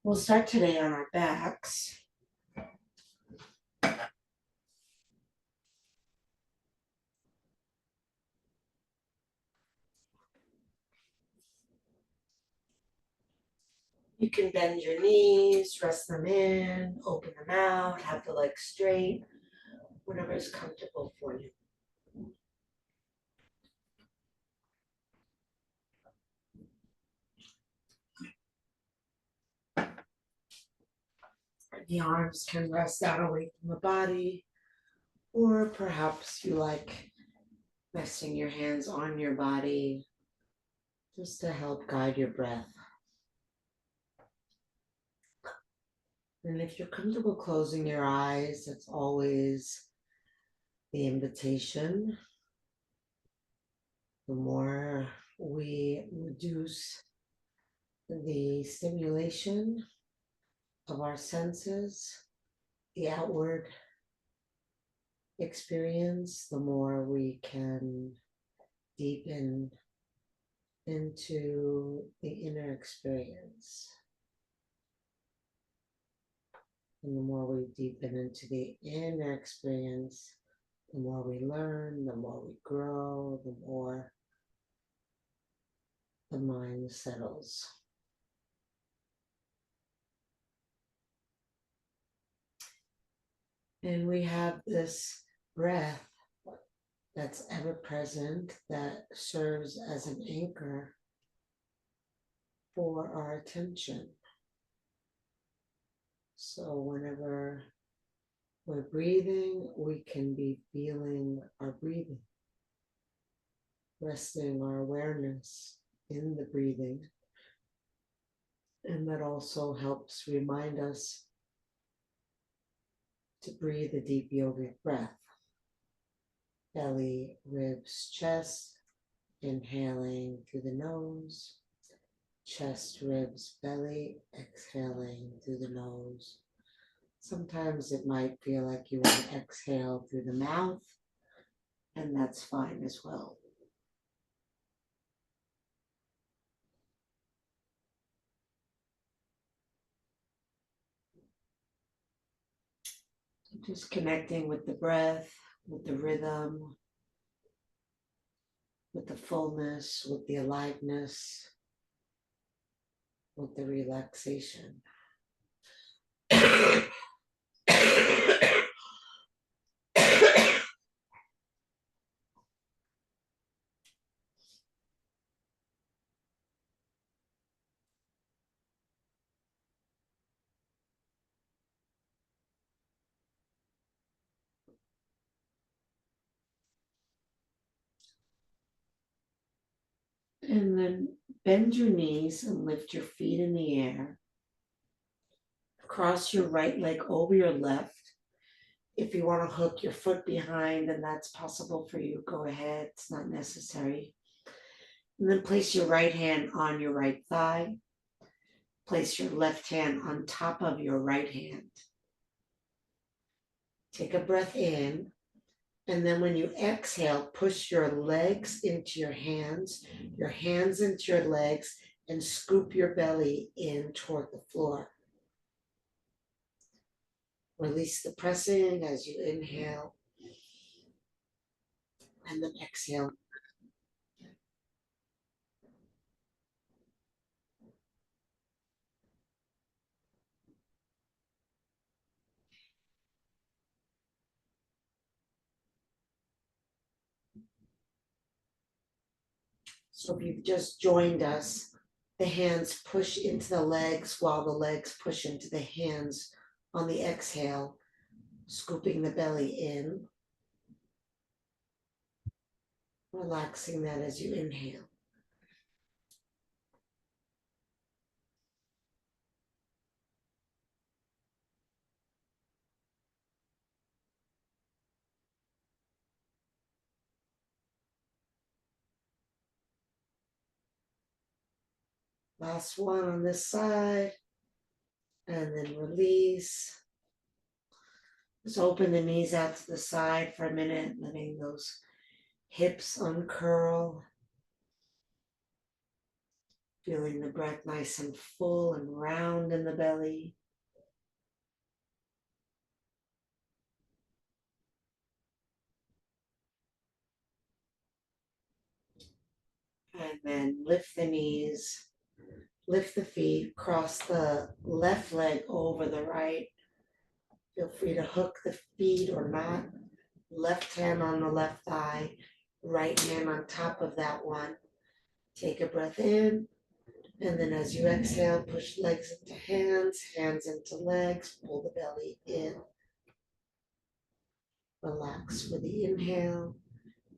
We'll start today on our backs. You can bend your knees, rest them in, open them out, have the legs straight, whatever is comfortable for you. The arms can rest out away from the body, or perhaps you like resting your hands on your body just to help guide your breath. And if you're comfortable closing your eyes, that's always the invitation. The more we reduce the stimulation of our senses, the outward experience, the more we can deepen into the inner experience. And the more we deepen into the inner experience, the more we learn, the more we grow, the more the mind settles. And we have this breath that's ever present that serves as an anchor for our attention. So whenever we're breathing, we can be feeling our breathing, resting our awareness in the breathing. And that also helps remind us to breathe a deep yogic breath. Belly, ribs, chest, inhaling through the nose, chest, ribs, belly, exhaling through the nose. Sometimes it might feel like you want to exhale through the mouth, and that's fine as well. Just connecting with the breath, with the rhythm, with the fullness, with the aliveness, with the relaxation. And then bend your knees and lift your feet in the air. Cross your right leg over your left. If you want to hook your foot behind, and that's possible for you, go ahead. It's not necessary. And then place your right hand on your right thigh. Place your left hand on top of your right hand. Take a breath in. And then when you exhale, push your legs into your hands into your legs, and scoop your belly in toward the floor. Release the pressing as you inhale, and then exhale. So if you've just joined us, the hands push into the legs while the legs push into the hands on the exhale, scooping the belly in, relaxing that as you inhale. Last one on this side, and then release. Just open the knees out to the side for a minute, letting those hips uncurl. Feeling the breath nice and full and round in the belly. And then lift the knees, lift the feet, cross the left leg over the right. Feel free to hook the feet or not. Left hand on the left thigh, right hand on top of that one. Take a breath in, and then as you exhale, push legs into hands, hands into legs, pull the belly in. Relax for the inhale,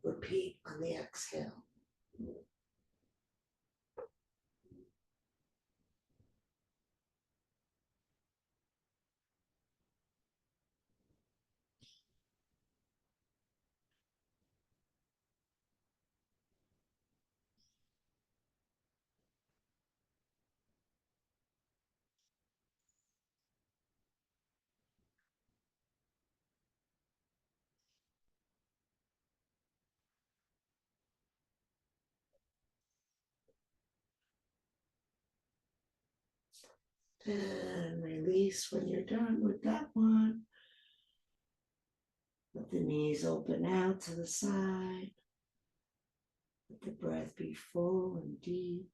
repeat on the exhale. And release when you're done with that one. Let the knees open out to the side. Let the breath be full and deep.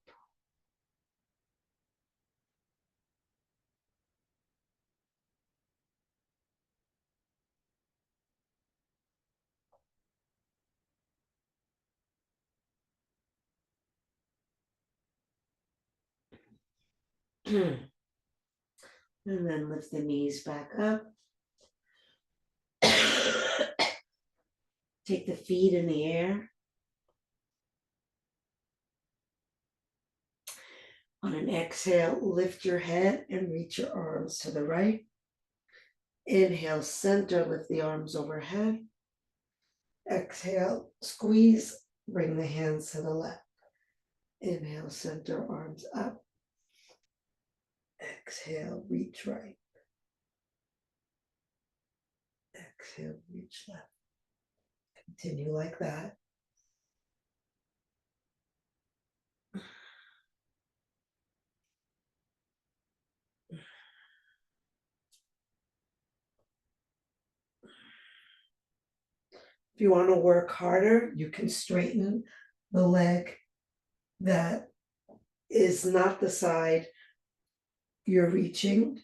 And then lift the knees back up. Take the feet in the air. On an exhale, lift your head and reach your arms to the right. Inhale, center, lift the arms overhead. Exhale, squeeze, bring the hands to the left. Inhale, center, arms up. Exhale, reach right. Exhale, reach left. Continue like that. If you want to work harder, you can straighten the leg that is not the side you're reaching.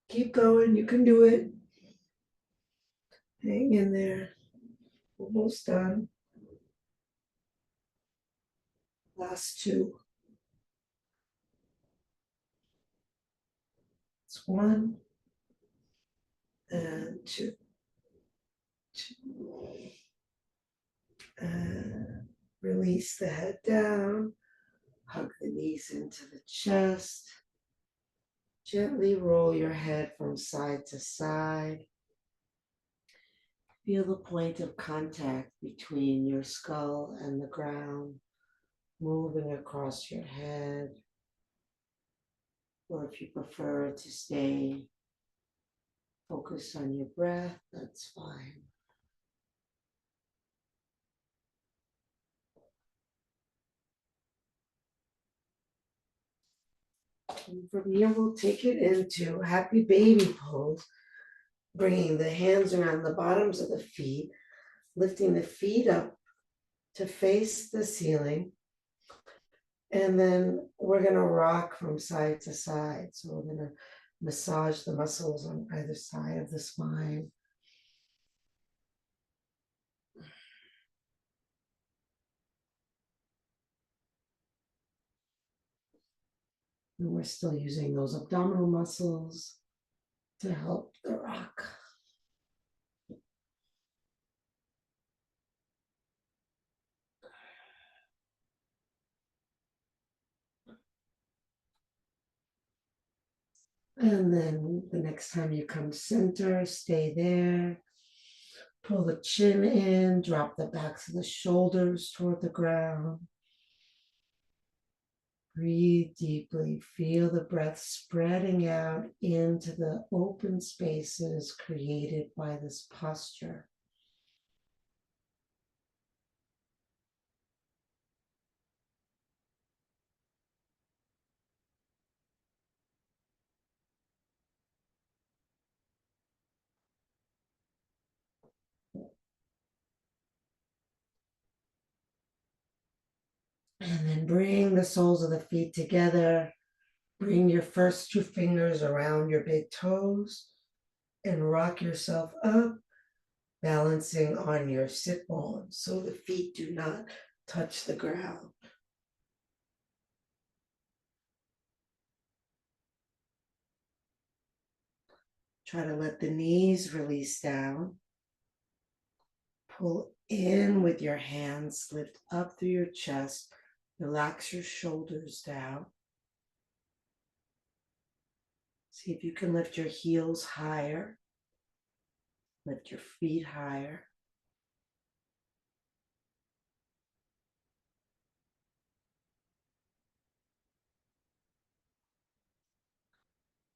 Keep going, you can do it. Hang in there. Almost done. Last two. It's one and two. And release the head down. Hug the knees into the chest. Gently roll your head from side to side. Feel the point of contact between your skull and the ground, moving across your head. Or if you prefer to stay focused on your breath, that's fine. And from here, we'll take it into happy baby pose, bringing the hands around the bottoms of the feet, lifting the feet up to face the ceiling. And then we're going to rock from side to side. So we're going to massage the muscles on either side of the spine. And we're still using those abdominal muscles to help the rock. And then the next time you come center, stay there. Pull the chin in, drop the backs of the shoulders toward the ground. Breathe deeply. Feel the breath spreading out into the open spaces created by this posture. And then bring the soles of the feet together. Bring your first two fingers around your big toes and rock yourself up, balancing on your sit bones so the feet do not touch the ground. Try to let the knees release down. Pull in with your hands, lift up through your chest, relax your shoulders down. See if you can lift your heels higher, lift your feet higher.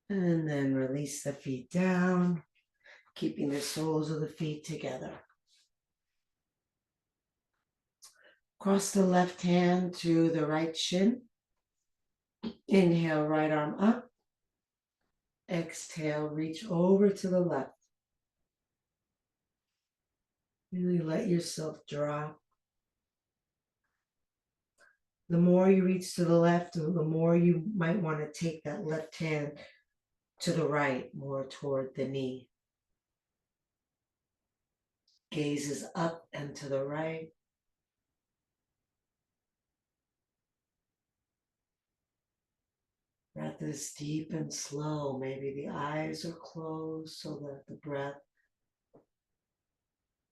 And then release the feet down, keeping the soles of the feet together. Cross the left hand to the right shin. Inhale, right arm up. Exhale, reach over to the left. Really let yourself drop. The more you reach to the left, the more you might want to take that left hand to the right, more toward the knee. Gaze is up and to the right. Breath is deep and slow. Maybe the eyes are closed so that the breath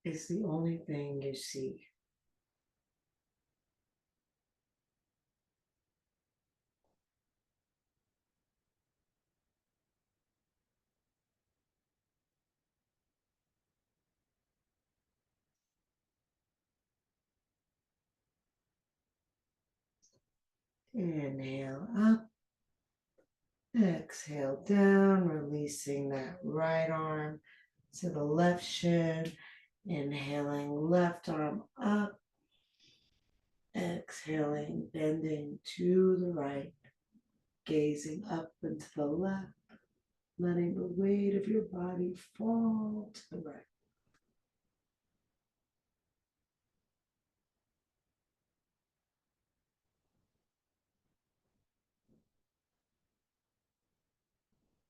is the only thing you see. Inhale up. Exhale down, releasing that right arm to the left shin. Inhaling left arm up. Exhaling, bending to the right. Gazing up and to the left. Letting the weight of your body fall to the right.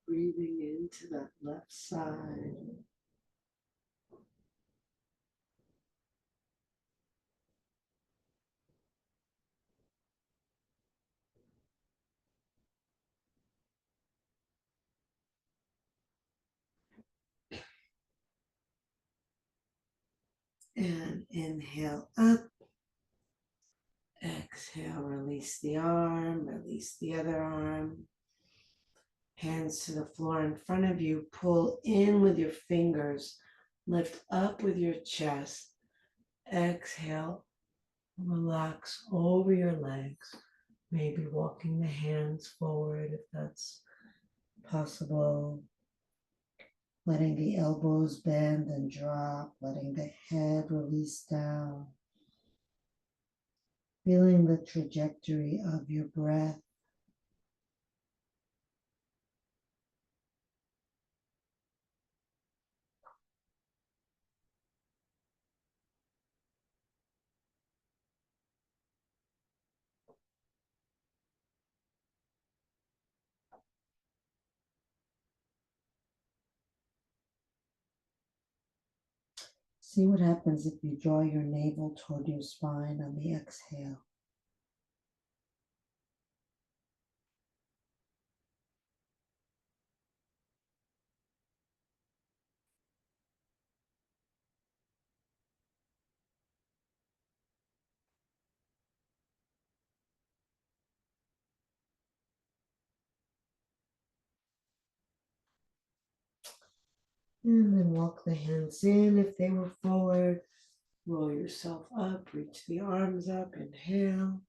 Breathing into that left side. And inhale up. Exhale, release the arm, release the other arm. Hands to the floor in front of you. Pull in with your fingers. Lift up with your chest. Exhale, relax over your legs. Maybe walking the hands forward if that's possible. Letting the elbows bend and drop. Letting the head release down. Feeling the trajectory of your breath. See what happens if you draw your navel toward your spine on the exhale. And then walk the hands in if they were forward. Roll yourself up, reach the arms up, inhale.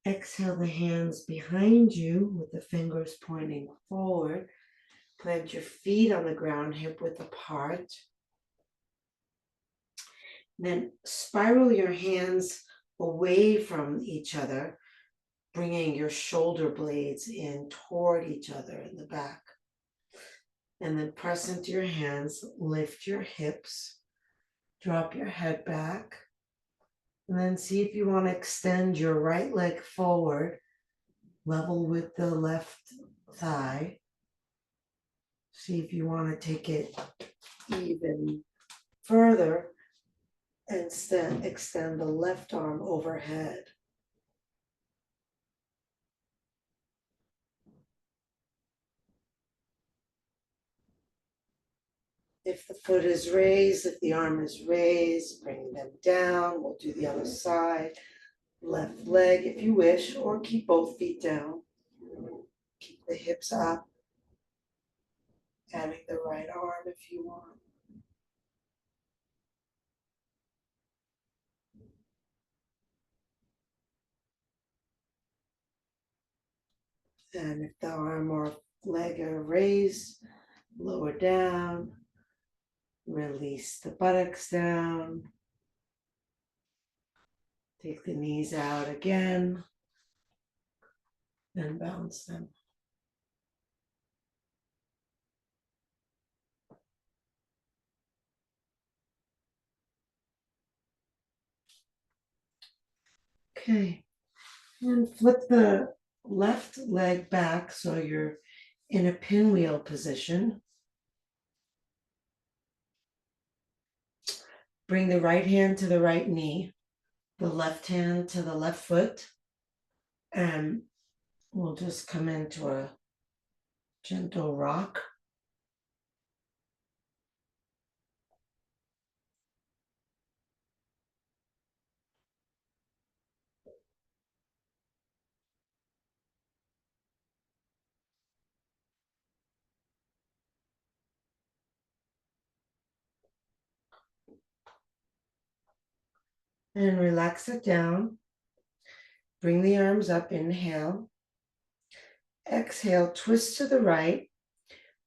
Exhale the hands behind you with the fingers pointing forward. Plant your feet on the ground, hip width apart. Then spiral your hands away from each other, bringing your shoulder blades in toward each other in the back. And then press into your hands, lift your hips, drop your head back, and then see if you want to extend your right leg forward, level with the left thigh. See if you want to take it even further and extend the left arm overhead. If the foot is raised, if the arm is raised, bring them down. We'll do the other side. Left leg if you wish, or keep both feet down. Keep the hips up. Adding the right arm if you want. And if the arm or leg are raised, lower down. Release the buttocks down. Take the knees out again. And bounce them. Okay. And flip the left leg back so you're in a pinwheel position. Bring the right hand to the right knee, the left hand to the left foot, and we'll just come into a gentle rock. And relax it down. Bring the arms up, inhale. Exhale, twist to the right.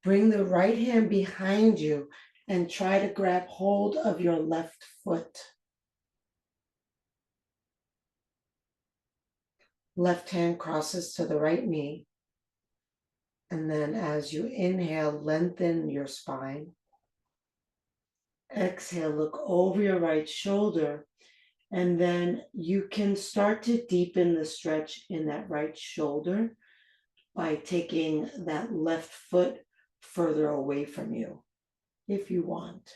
Bring the right hand behind you and try to grab hold of your left foot. Left hand crosses to the right knee. And then as you inhale, lengthen your spine. Exhale, look over your right shoulder. And then you can start to deepen the stretch in that right shoulder by taking that left foot further away from you, if you want.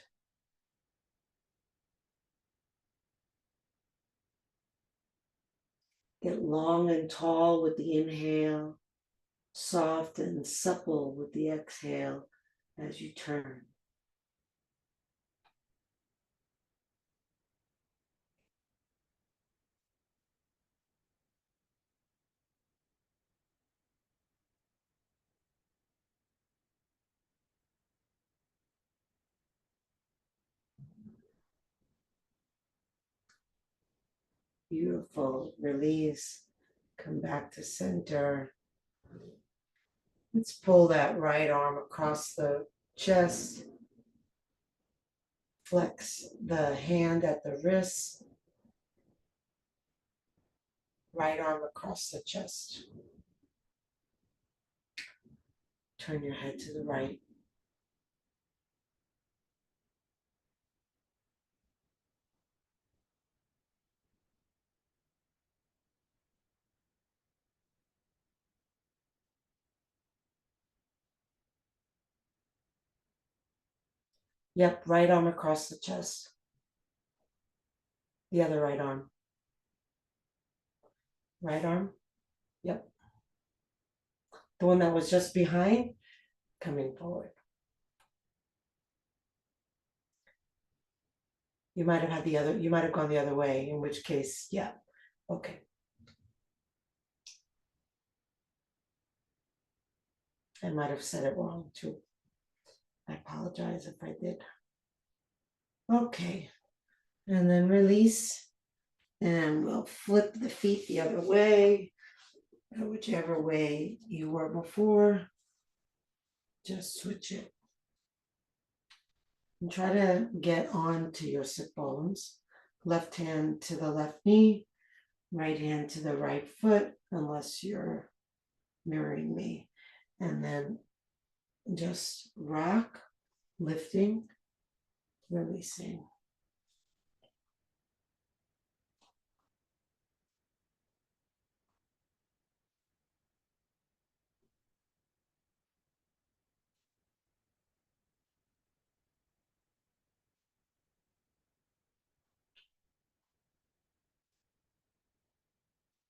Get long and tall with the inhale, soft and supple with the exhale as you turn. Beautiful. Release. Come back to center. Let's pull that right arm across the chest. Flex the hand at the wrist. Right arm across the chest. Turn your head to the right. Yep, right arm across the chest. The other right arm. Right arm. Yep. The one that was just behind, coming forward. You might have had the other, you might have gone the other way, in which case, yeah. Okay. I might have said it wrong too. I apologize if I did. Okay, and then release, and we'll flip the feet the other way, whichever way you were before. Just switch it. And try to get on to your sit bones. Left hand to the left knee, right hand to the right foot, unless you're mirroring me. And then just rock, lifting, releasing.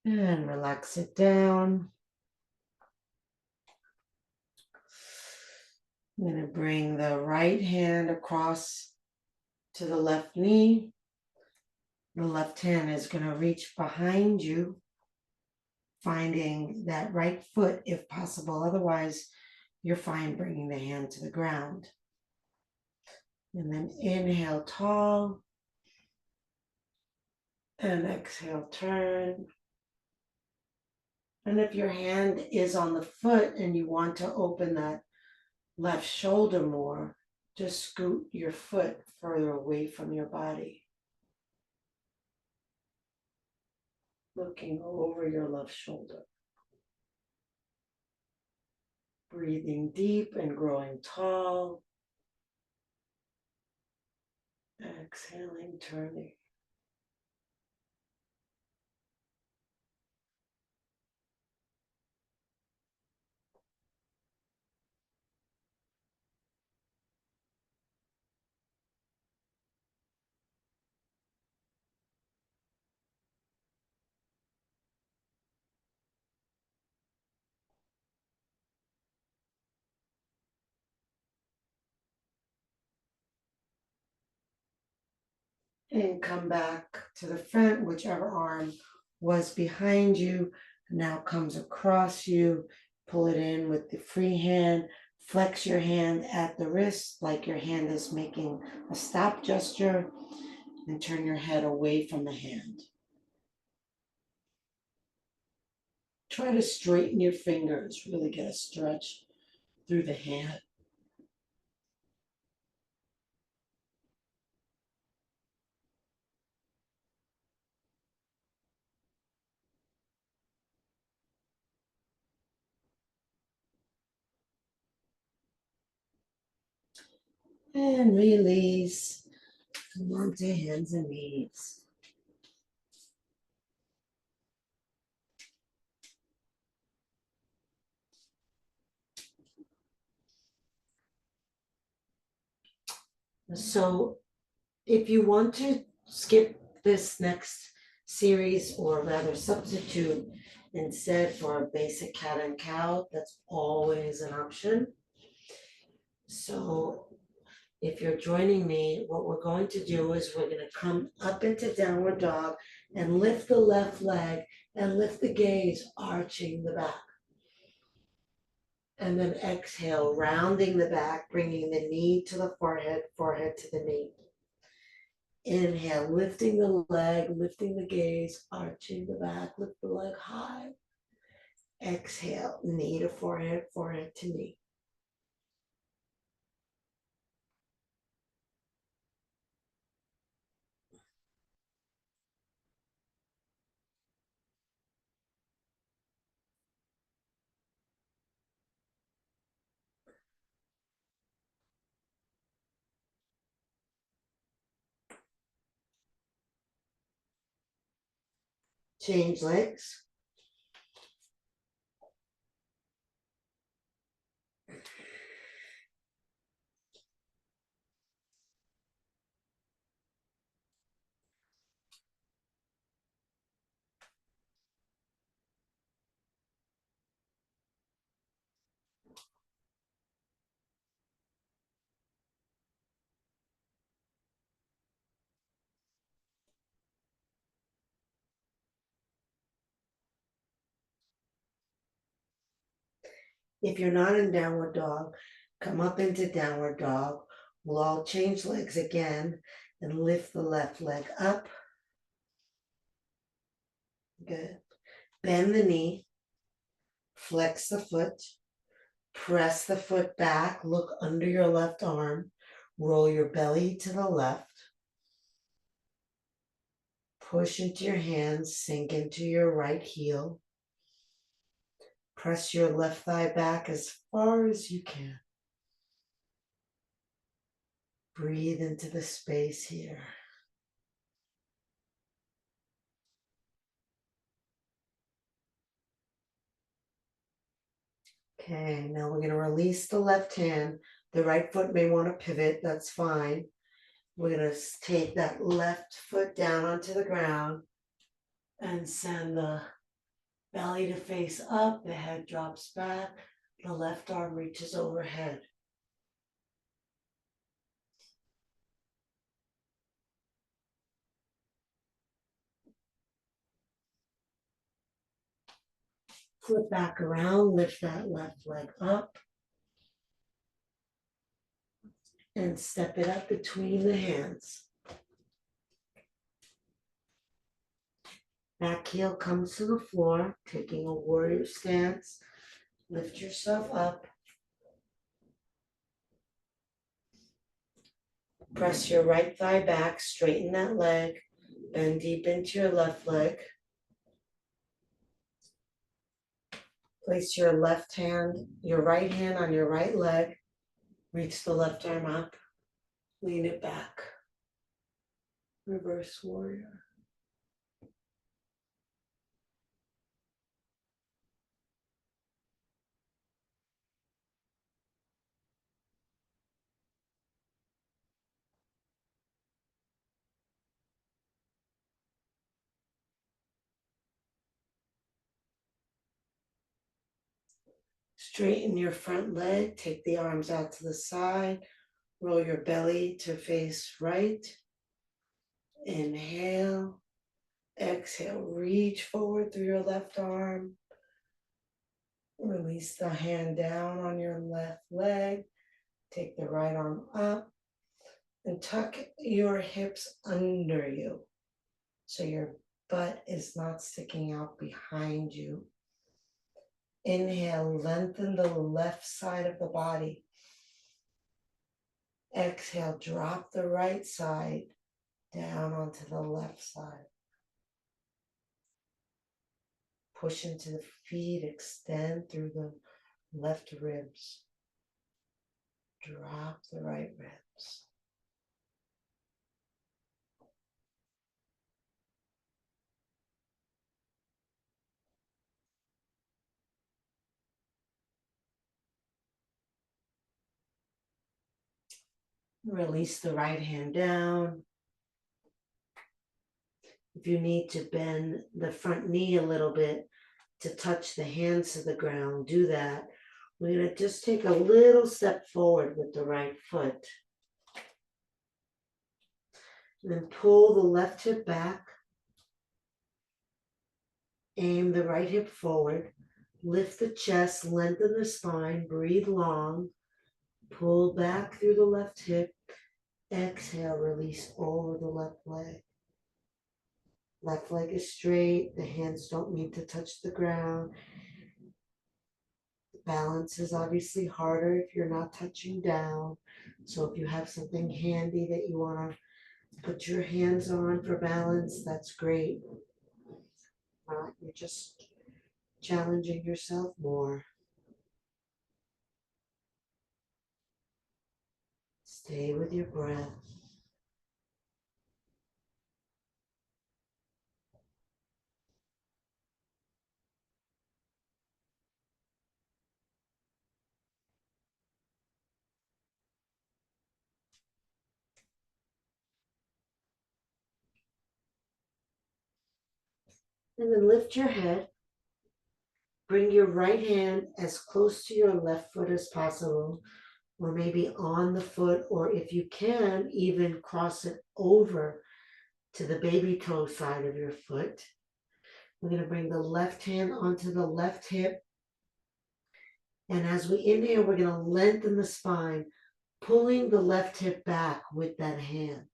And relax it down. I'm going to bring the right hand across to the left knee. The left hand is going to reach behind you, finding that right foot if possible. Otherwise, you're fine bringing the hand to the ground. And then inhale tall. And exhale, turn. And if your hand is on the foot and you want to open that left shoulder more, just scoot your foot further away from your body. Looking over your left shoulder. Breathing deep and growing tall. Exhaling, turning. And come back to the front, whichever arm was behind you now comes across you. Pull it in with the free hand. Flex your hand at the wrist like your hand is making a stop gesture, and turn your head away from the hand. Try to straighten your fingers, really get a stretch through the hand. And release. Come on to hands and knees. So if you want to skip this next series, or rather substitute instead for a basic cat and cow, that's always an option. So if you're joining me, what we're going to do is we're going to come up into downward dog and lift the left leg and lift the gaze, arching the back. And then exhale, rounding the back, bringing the knee to the forehead, forehead to the knee. Inhale, lifting the leg, lifting the gaze, arching the back, lift the leg high. Exhale, knee to forehead, forehead to knee. Change legs. If you're not in downward dog, Come up into downward dog. We'll all change legs again and lift the left leg up. Good. Bend the knee, flex the foot, press the foot back, look under your left arm, roll your belly to the left, push into your hands, sink into your right heel, press your left thigh back as far as you can. Breathe into the space here. Okay, now we're going to release the left hand. The right foot may want to pivot, that's fine. We're going to take that left foot down onto the ground and send the belly to face up, the head drops back, the left arm reaches overhead. Flip back around, lift that left leg up, and step it up between the hands. Back heel comes to the floor, taking a warrior stance. Lift yourself up. Press your right thigh back, straighten that leg, bend deep into your left leg. Place your right hand on your right leg. Reach the left arm up, lean it back. Reverse warrior. Straighten your front leg, take the arms out to the side, roll your belly to face right. Inhale, exhale, reach forward through your left arm. Release the hand down on your left leg, take the right arm up, and tuck your hips under you so your butt is not sticking out behind you. Inhale, lengthen the left side of the body. Exhale, drop the right side down onto the left side. Push into the feet, extend through the left ribs. Drop the right ribs. Release the right hand down. If you need to bend the front knee a little bit to touch the hands to the ground, do that. We're going to just take a little step forward with the right foot. And then pull the left hip back. Aim the right hip forward. Lift the chest, lengthen the spine, breathe long. Pull back through the left hip. Exhale, release over the left leg. Left leg is straight. The hands don't need to touch the ground. Balance is obviously harder if you're not touching down. So if you have something handy that you want to put your hands on for balance, that's great. You're just challenging yourself more. Stay with your breath. And then lift your head. Bring your right hand as close to your left foot as possible, or maybe on the foot, or if you can, even cross it over to the baby toe side of your foot. We're going to bring the left hand onto the left hip. And as we inhale, we're going to lengthen the spine, pulling the left hip back with that hand.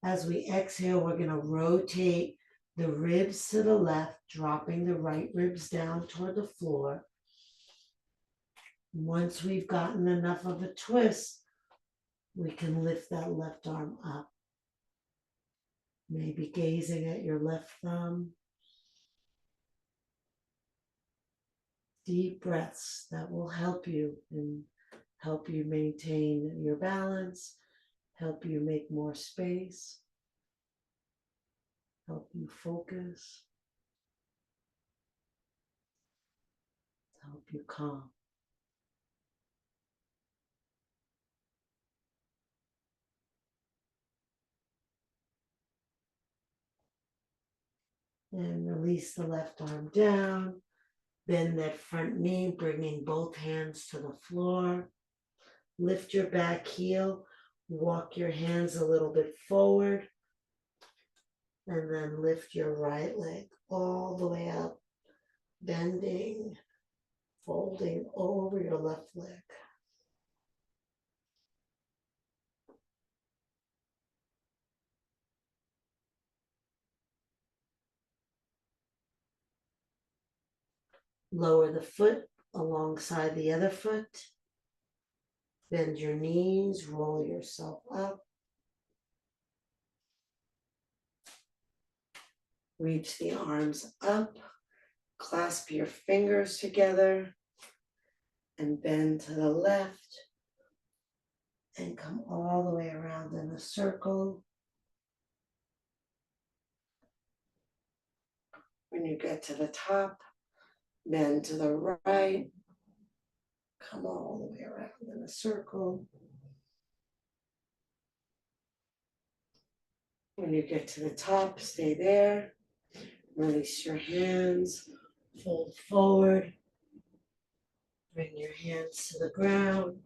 As we exhale, we're going to rotate the ribs to the left, dropping the right ribs down toward the floor. Once we've gotten enough of a twist, we can lift that left arm up. Maybe gazing at your left thumb. Deep breaths that will help you and help you maintain your balance, help you make more space, help you focus, help you calm. And release the left arm down. Bend that front knee, bringing both hands to the floor. Lift your back heel. Walk your hands a little bit forward. And then lift your right leg all the way up, bending, folding over your left leg. Lower the foot alongside the other foot. Bend your knees, roll yourself up. Reach the arms up, clasp your fingers together, and bend to the left, and come all the way around in a circle. When you get to the top, bend to the right, come all the way around in a circle. When you get to the top, stay there. Release your hands, fold forward. Bring your hands to the ground.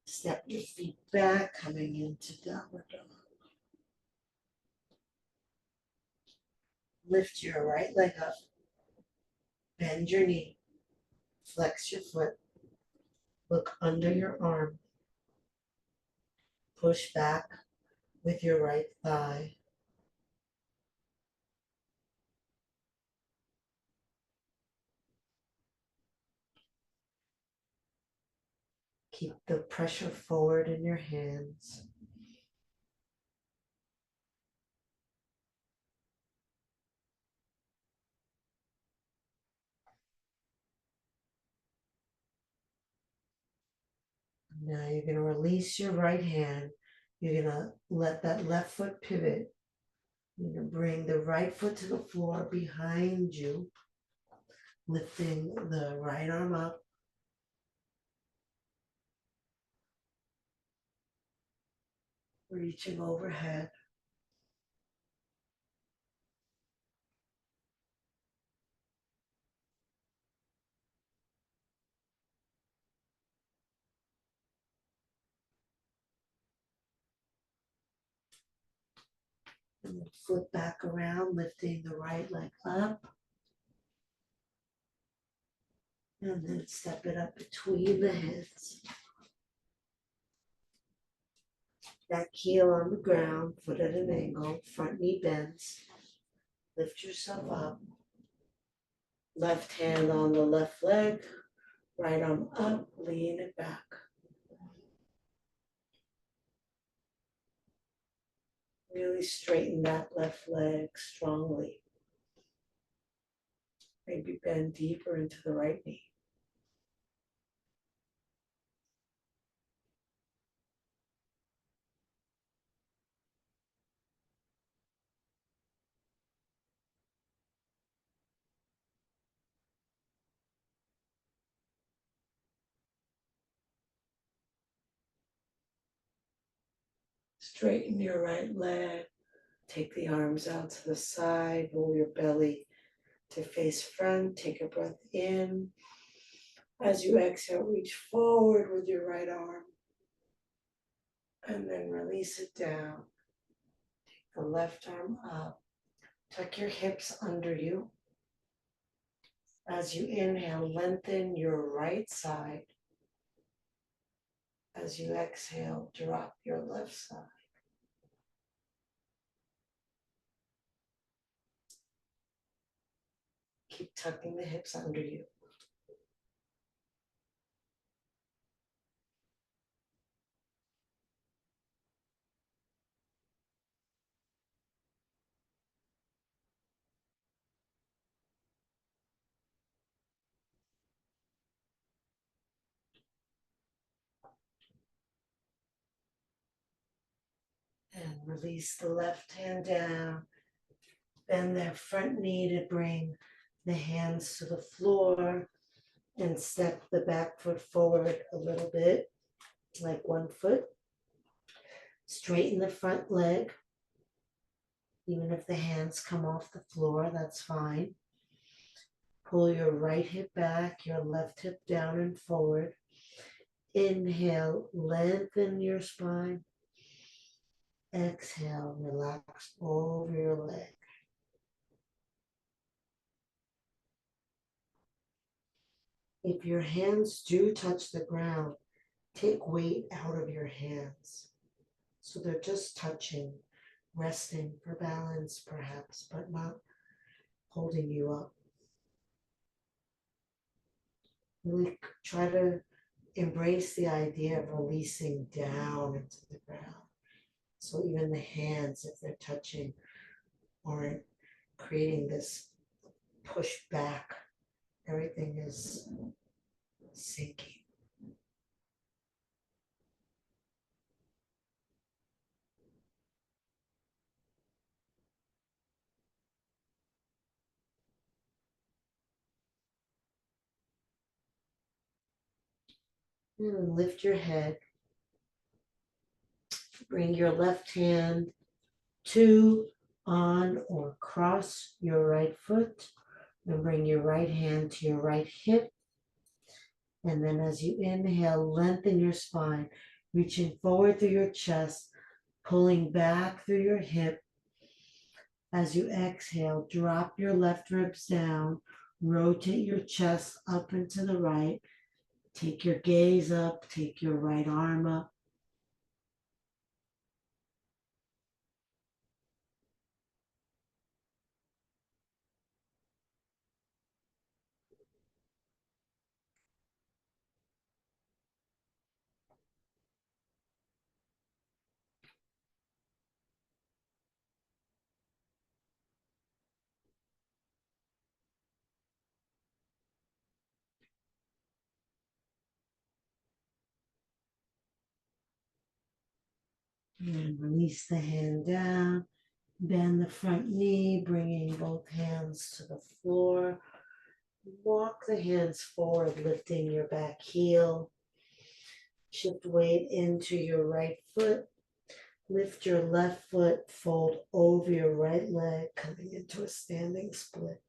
Step your feet back, coming into downward dog. Lift your right leg up. Bend your knee. Flex your foot. Look under your arm. Push back with your right thigh. Keep the pressure forward in your hands. Now you're going to release your right hand. You're going to let that left foot pivot. You're going to bring the right foot to the floor behind you, lifting the right arm up. Reaching overhead. And then flip back around, lifting the right leg up. And then step it up between the hips. Back heel on the ground, foot at an angle, front knee bends. Lift yourself up. Left hand on the left leg, right arm up, lean it back. Really straighten that left leg strongly. Maybe bend deeper into the right knee. Straighten your right leg. Take the arms out to the side. Roll your belly to face front. Take a breath in. As you exhale, reach forward with your right arm. And then release it down. Take the left arm up. Tuck your hips under you. As you inhale, lengthen your right side. As you exhale, drop your left side. Keep tucking the hips under you. And release the left hand down. Bend that front knee to bring the hands to the floor and step the back foot forward a little bit, like 1 foot. Straighten the front leg. Even if the hands come off the floor, that's fine. Pull your right hip back, your left hip down and forward. Inhale, lengthen your spine. Exhale, relax over your leg. If your hands do touch the ground, take weight out of your hands. So they're just touching, resting for balance perhaps, but not holding you up. Really try to embrace the idea of releasing down into the ground. So even the hands, if they're touching, aren't creating this push back. Everything is sinking. And lift your head. Bring your left hand to, on, or cross your right foot. And bring your right hand to your right hip. And then as you inhale, lengthen your spine, reaching forward through your chest, pulling back through your hip. As you exhale, drop your left ribs down, rotate your chest up and to the right. Take your gaze up, take your right arm up. And release the hand down. Bend the front knee, bringing both hands to the floor. Walk the hands forward, lifting your back heel. Shift weight into your right foot. Lift your left foot, fold over your right leg, coming into a standing split.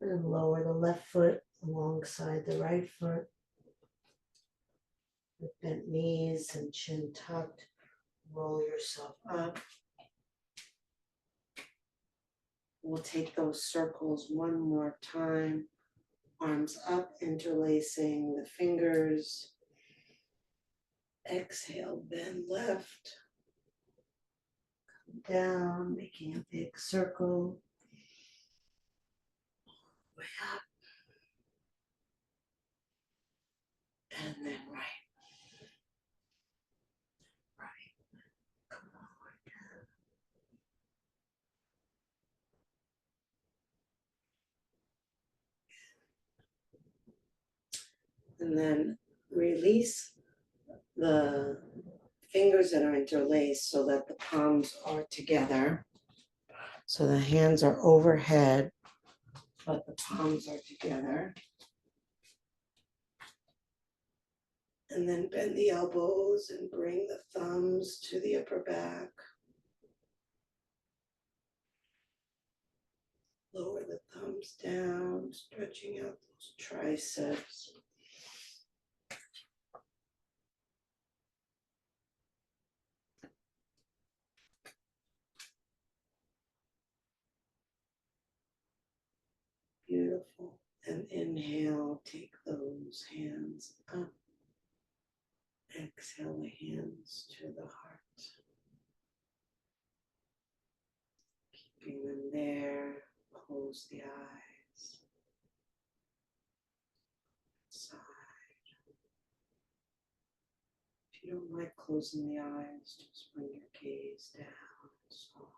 And lower the left foot alongside the right foot. With bent knees and chin tucked, roll yourself up. We'll take those circles one more time. Arms up, interlacing the fingers. Exhale, bend left. Come down, making a big circle. Way up. And then right. Right. Come on. And then release the fingers that are interlaced so that the palms are together. So the hands are overhead, but the palms are together. And then bend the elbows and bring the thumbs to the upper back. Lower the thumbs down, stretching out those triceps. Beautiful. And inhale, take those hands up. Exhale the hands to the heart. Keeping them there. Close the eyes. Sigh. If you don't like closing the eyes, just bring your gaze down. Soft.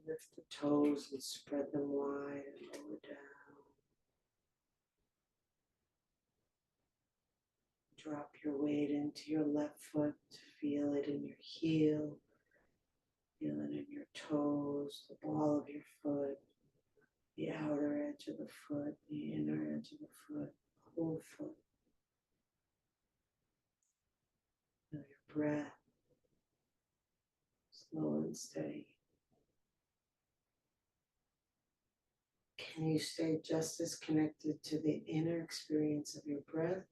Lift the toes and spread them wide and lower down. Drop your weight into your left foot. Feel it in your heel. Feel it in your toes, the ball of your foot, the outer edge of the foot, the inner edge of the foot, the whole foot. Feel your breath, slow and steady. Can you stay just as connected to the inner experience of your breath,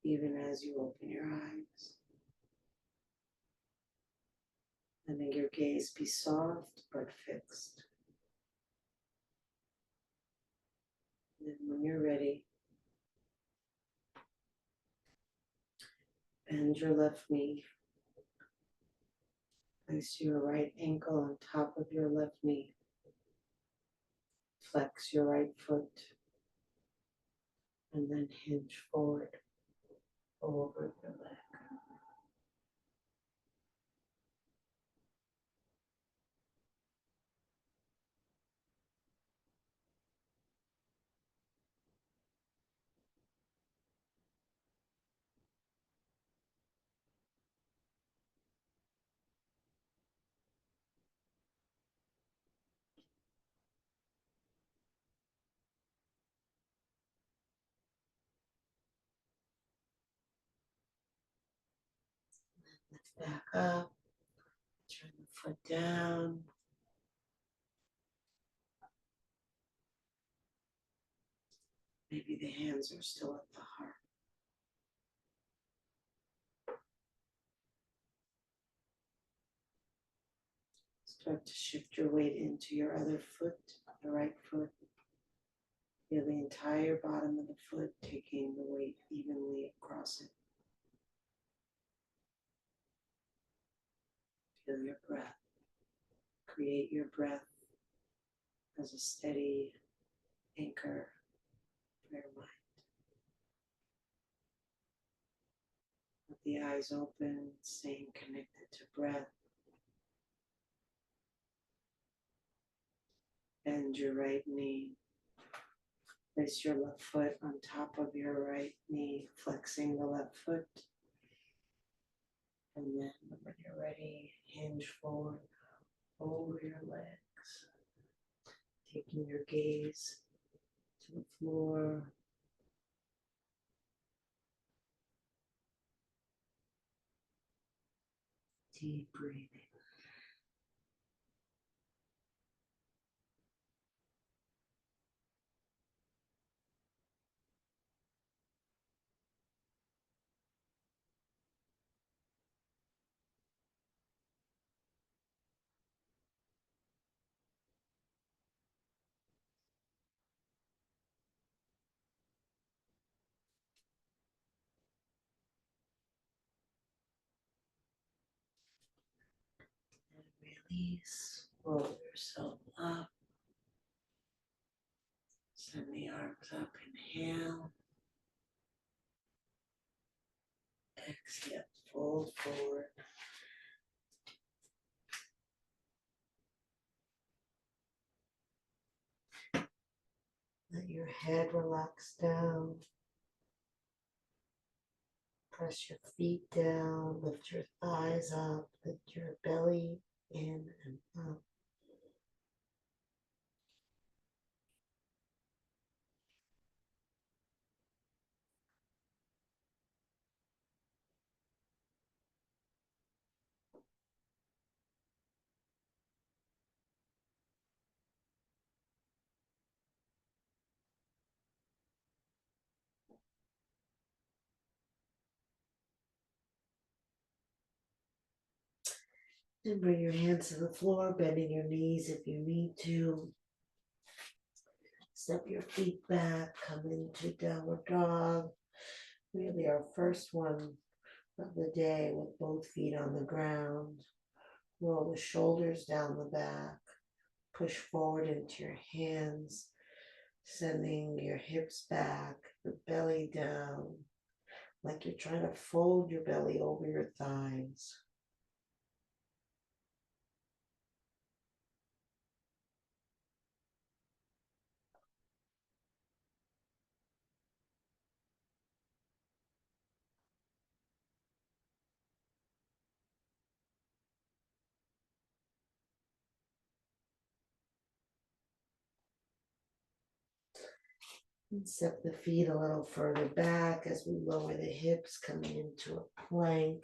even as you open your eyes? Letting your gaze be soft but fixed. And then when you're ready, bend your left knee. Place your right ankle on top of your left knee. Flex your right foot. And then hinge forward over your leg. Lift back up. Turn the foot down. Maybe the hands are still at the heart. Start to shift your weight into your other foot, the right foot. Feel the entire bottom of the foot, taking the weight evenly across it. Feel your breath. Create your breath as a steady anchor for your mind. With the eyes open, staying connected to breath. Bend your right knee. Place your left foot on top of your right knee, flexing the left foot. And then when you're ready, hinge forward over your legs, taking your gaze to the floor. Deep breathing. And release. Roll yourself up. Send the arms up. Inhale. Exhale. Fold forward. Let your head relax down. Press your feet down. Lift your thighs up. Lift your belly in and up. And bring your hands to the floor, bending your knees if you need to. Step your feet back, come into downward dog. Really our first one of the day with both feet on the ground. Roll the shoulders down the back. Push forward into your hands, sending your hips back, the belly down, like you're trying to fold your belly over your thighs. And step the feet a little further back as we lower the hips, coming into a plank.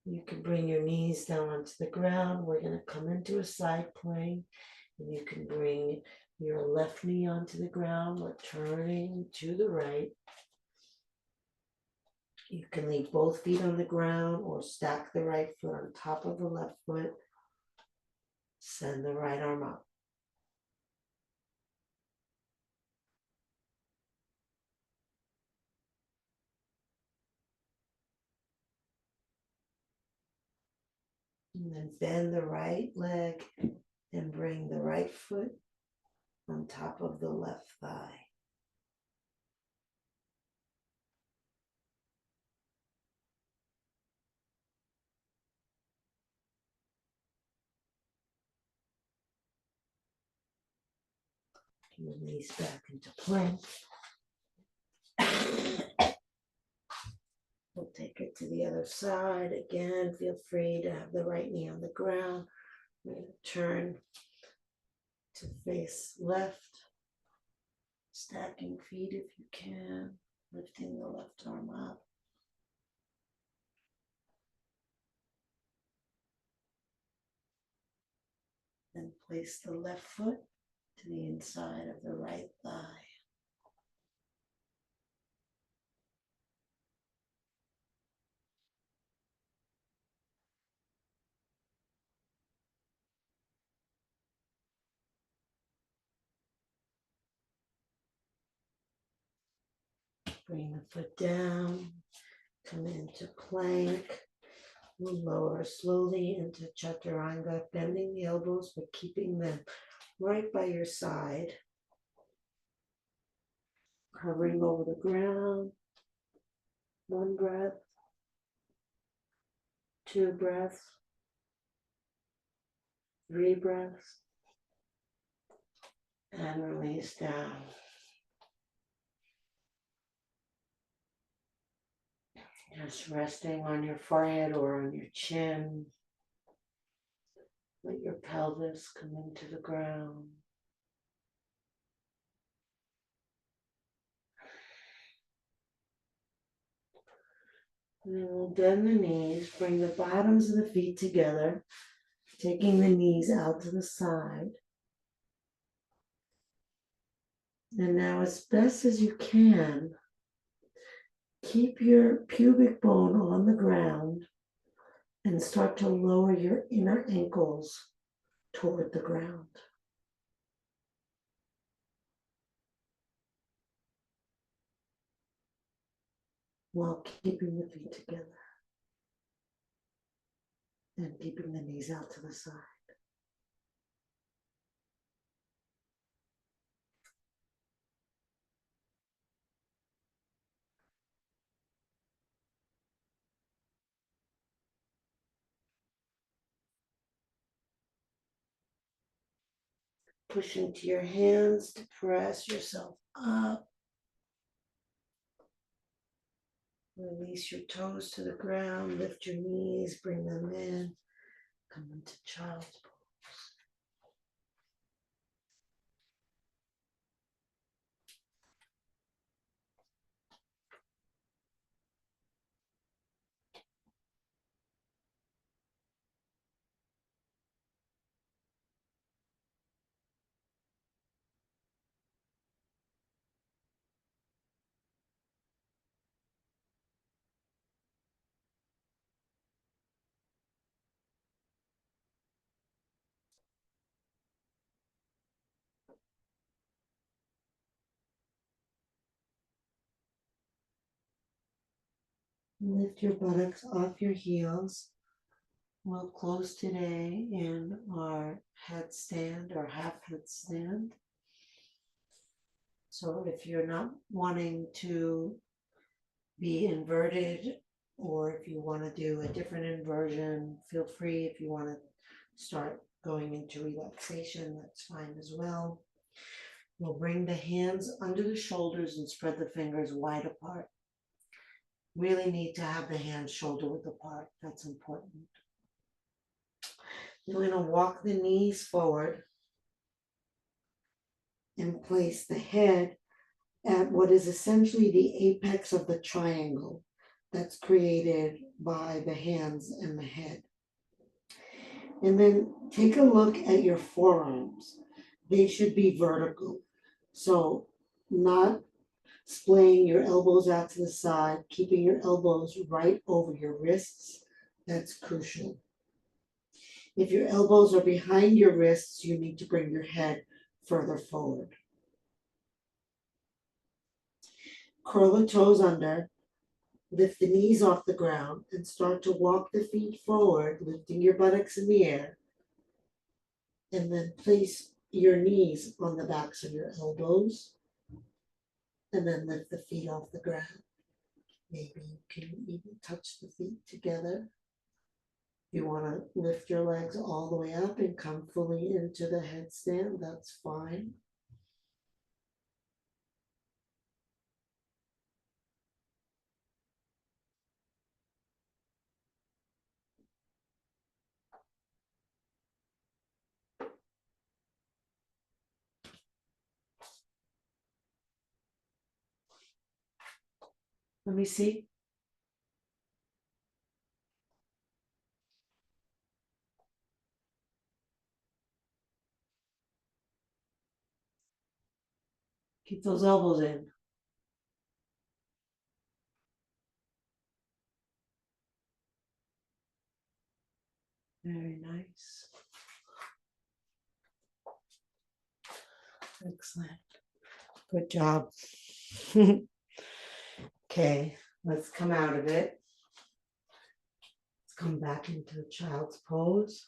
You can bring your knees down onto the ground. We're going to come into a side plank, and you can bring your left knee onto the ground. We're turning to the right. You can leave both feet on the ground or stack the right foot on top of the left foot. Send the right arm up. And then bend the right leg and bring the right foot on top of the left thigh. Release back into plank. We'll take it to the other side. Again, feel free to have the right knee on the ground. We're going to turn to face left. Stacking feet if you can. Lifting the left arm up. Then place the left foot to the inside of the right thigh. Bring the foot down, come into plank. We'll lower slowly into chaturanga, bending the elbows but keeping them right by your side. Hovering over the ground. 1 breath, 2 breaths, 3 breaths, and release down. Just resting on your forehead or on your chin. Let your pelvis come into the ground. And then we'll bend the knees, bring the bottoms of the feet together, taking the knees out to the side. And now, as best as you can, keep your pubic bone on the ground and start to lower your inner ankles toward the ground. While keeping the feet together and keeping the knees out to the side. Push into your hands to press yourself up. Release your toes to the ground, lift your knees, bring them in. Come into child's pose. Lift your buttocks off your heels. We'll close today in our headstand or half headstand. So if you're not wanting to be inverted, or if you want to do a different inversion, feel free. If you want to start going into relaxation, that's fine as well. We'll bring the hands under the shoulders and spread the fingers wide apart. Really need to have the hands shoulder width apart. That's important. You're going to walk the knees forward and place the head at what is essentially the apex of the triangle that's created by the hands and the head. And then take a look at your forearms. They should be vertical. So not splaying your elbows out to the side, keeping your elbows right over your wrists. That's crucial. If your elbows are behind your wrists, you need to bring your head further forward. Curl the toes under, lift the knees off the ground, and start to walk the feet forward, lifting your buttocks in the air. And then place your knees on the backs of your elbows, and then lift the feet off the ground. Maybe you can even touch the feet together. You want to lift your legs all the way up and come fully into the headstand, that's fine. Let me see. Keep those elbows in. Very nice. Excellent. Good job. Okay, let's come out of it. Let's come back into a child's pose.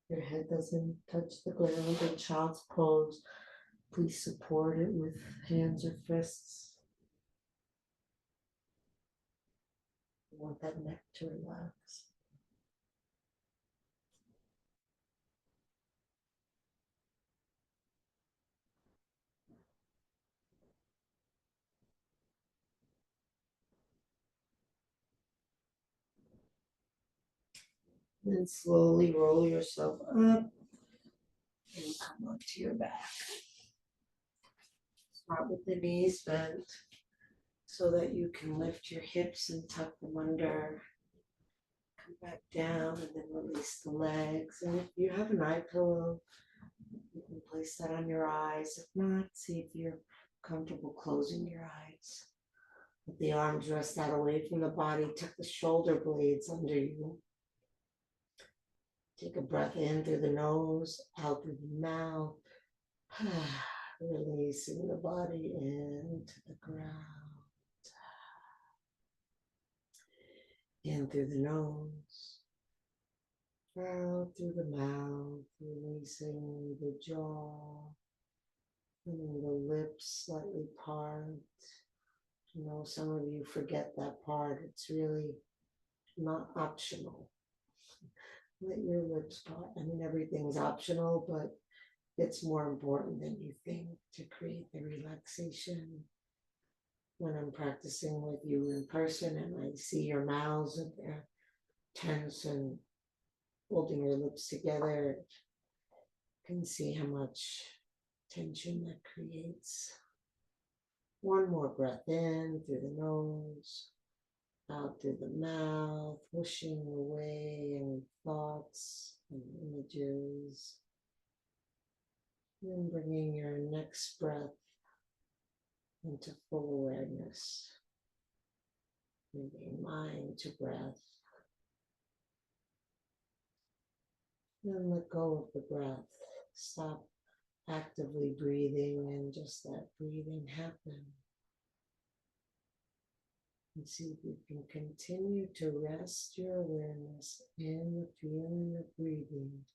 Your head doesn't touch the ground in child's pose. Please support it with hands or fists. You want that neck to relax. Then slowly roll yourself up and come onto your back. Start with the knees bent so that you can lift your hips and tuck them under. Come back down and then release the legs. And if you have an eye pillow, you can place that on your eyes. If not, see if you're comfortable closing your eyes. Let the arms rest out away from the body. Tuck the shoulder blades under you. Take a breath in through the nose, out through the mouth. Releasing the body into the ground. In through the nose, out through the mouth, releasing the jaw, and the lips slightly part. You know, some of you forget that part. It's really not optional. Let your lips part. I mean, everything's optional, but it's more important than you think to create the relaxation. When I'm practicing with you in person and I see your mouths and they're tense and holding your lips together, you can see how much tension that creates. One more breath in through the nose, out through the mouth, whooshing away any thoughts and images. And bringing your next breath into full awareness. Bringing mind to breath. And let go of the breath. Stop actively breathing and just let breathing happen. And see if you can continue to rest your awareness in the feeling of breathing,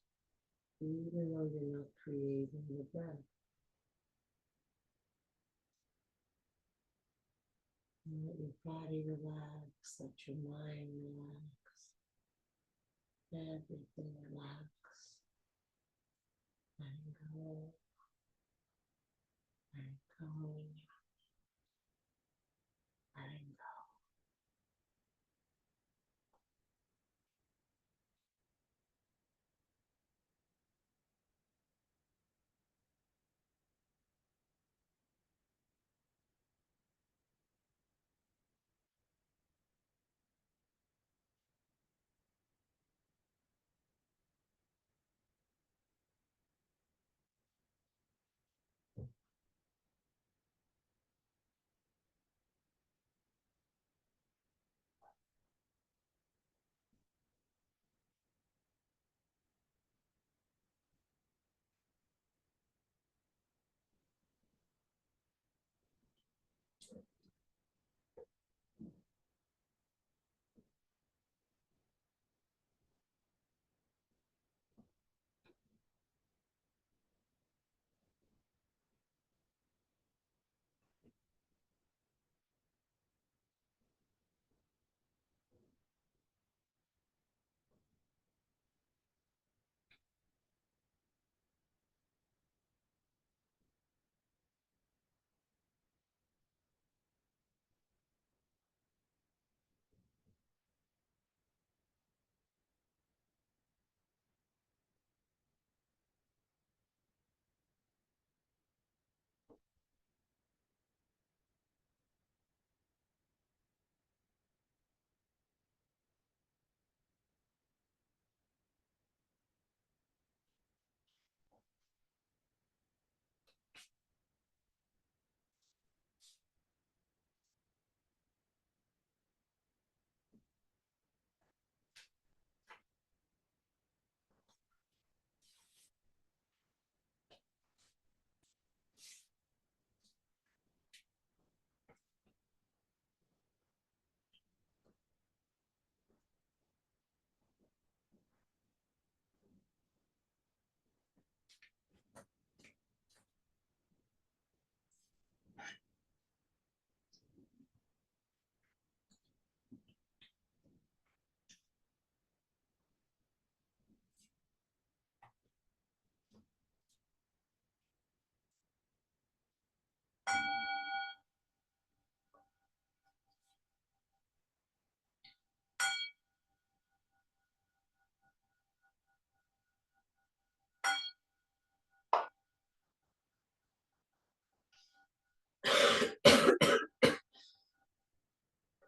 even though you're not creating the breath. And let your body relax, let your mind relax, everything relax. Letting go, letting go, letting go.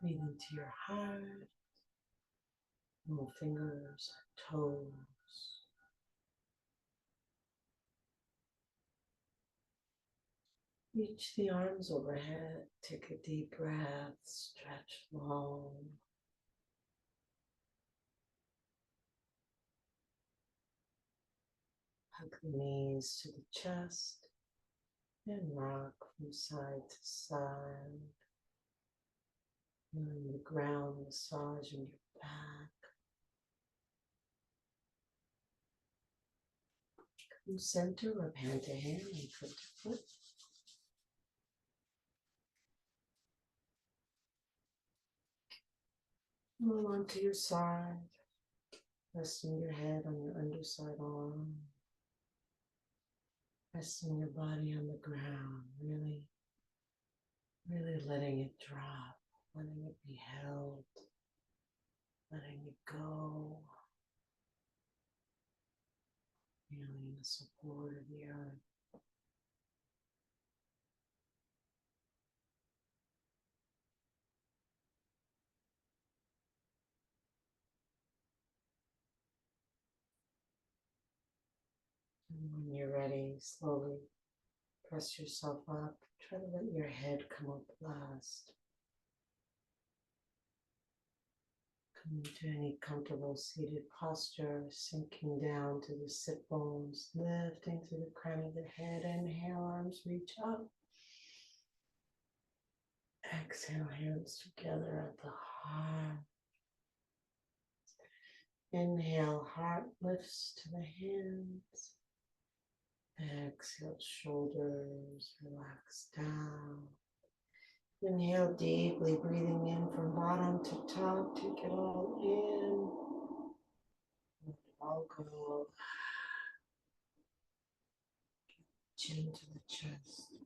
Breathe into your heart, move fingers, toes. Reach the arms overhead, take a deep breath, stretch long. Hug the knees to the chest and rock from side to side. And the ground massaging your back. Come center, rub hand to hand and foot to foot. Roll onto your side, resting your head on your underside arm. Resting your body on the ground, really letting it drop, letting it be held, letting it go, feeling the support of the earth. And when you're ready, slowly press yourself up. Try to let your head come up last. Come into any comfortable seated posture, sinking down to the sit bones, lifting through the crown of the head. Inhale, arms reach up. Exhale, hands together at the heart. Inhale, heart lifts to the hands. Exhale, shoulders relax down. Inhale deeply, breathing in from bottom to top. Take it all in. Let it all go. Chin to the chest.